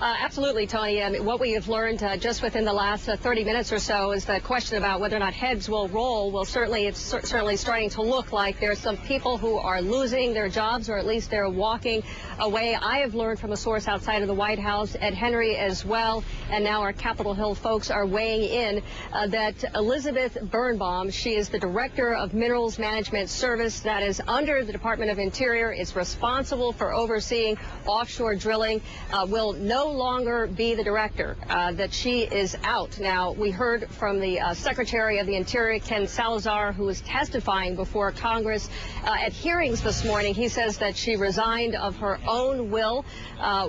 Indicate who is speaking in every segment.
Speaker 1: Absolutely, Tony. I mean, what we have learned just within the last 30 minutes or so is the question about whether or not heads will roll. Well, it's certainly starting to look like there are some people who are losing their jobs, or at least they're walking away. I have learned from a source outside of the White House, Ed Henry as well, and now our Capitol Hill folks are weighing in, that Elizabeth Birnbaum, she is the Director of Minerals Management Service that is under the Department of Interior, is responsible for overseeing offshore drilling, will no longer be the director, that she is out. Now, we heard from the Secretary of the Interior, Ken Salazar, who was testifying before Congress at hearings this morning. He says that she resigned of her own will.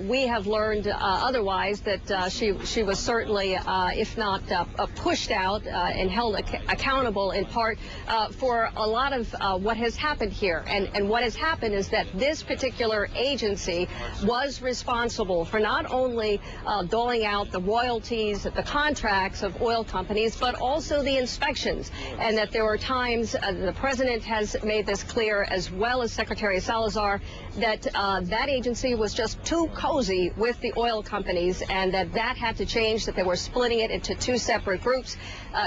Speaker 1: We have learned otherwise, that she was certainly, if not pushed out and held accountable in part for a lot of what has happened here. And what has happened is that this particular agency was responsible for not only doling out the royalties, the contracts of oil companies, but also the inspections. And that there were times, the president has made this clear, as well as Secretary Salazar, that that agency was just too cozy with the oil companies, and that had to change, that they were splitting it into two separate groups.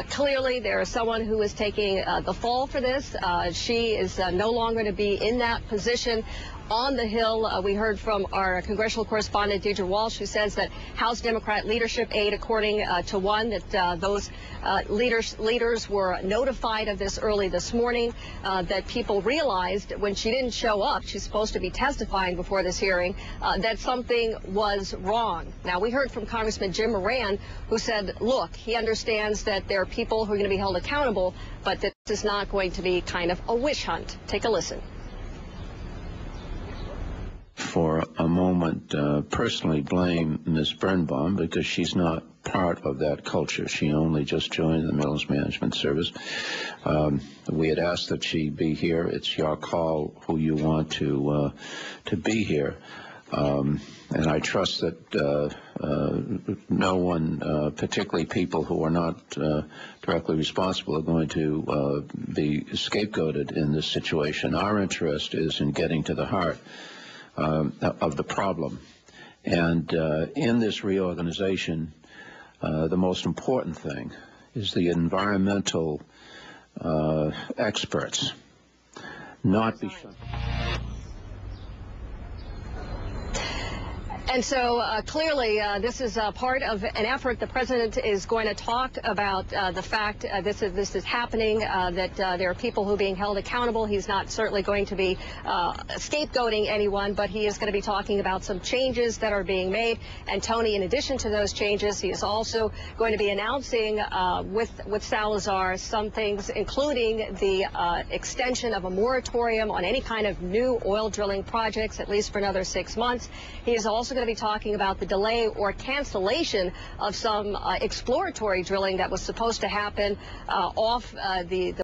Speaker 1: Clearly, there is someone who is taking the fall for this. She is no longer to be in that position on the Hill. We heard from our congressional correspondent, Deidre Walsh, who says that House Democrat leadership aide, according to one, that those leaders were notified of this early this morning, that people realized when she didn't show up, she's supposed to be testifying before this hearing, that something was wrong. Now, we heard from Congressman Jim Moran, who said, look, he understands that there are people who are going to be held accountable, but that this is not going to be kind of a witch hunt. Take a listen.
Speaker 2: For a moment, personally blame Ms. Birnbaum, because she's not part of that culture. She only just joined the Minerals Management Service. We had asked that she be here. It's your call who you want to be here. And I trust that no one, particularly people who are not directly responsible, are going to be scapegoated in this situation. Our interest is in getting to the heart of the problem. And in this reorganization, the most important thing is the environmental experts not be shut.
Speaker 1: And so clearly this is part of an effort. The president is going to talk about the fact this is happening, that there are people who are being held accountable. He's not certainly going to be scapegoating anyone, but he is going to be talking about some changes that are being made. And Tony, in addition to those changes, he is also going to be announcing with Salazar some things, including the extension of a moratorium on any kind of new oil drilling projects, at least for another 6 months. He is also going to be talking about the delay or cancellation of some exploratory drilling that was supposed to happen off the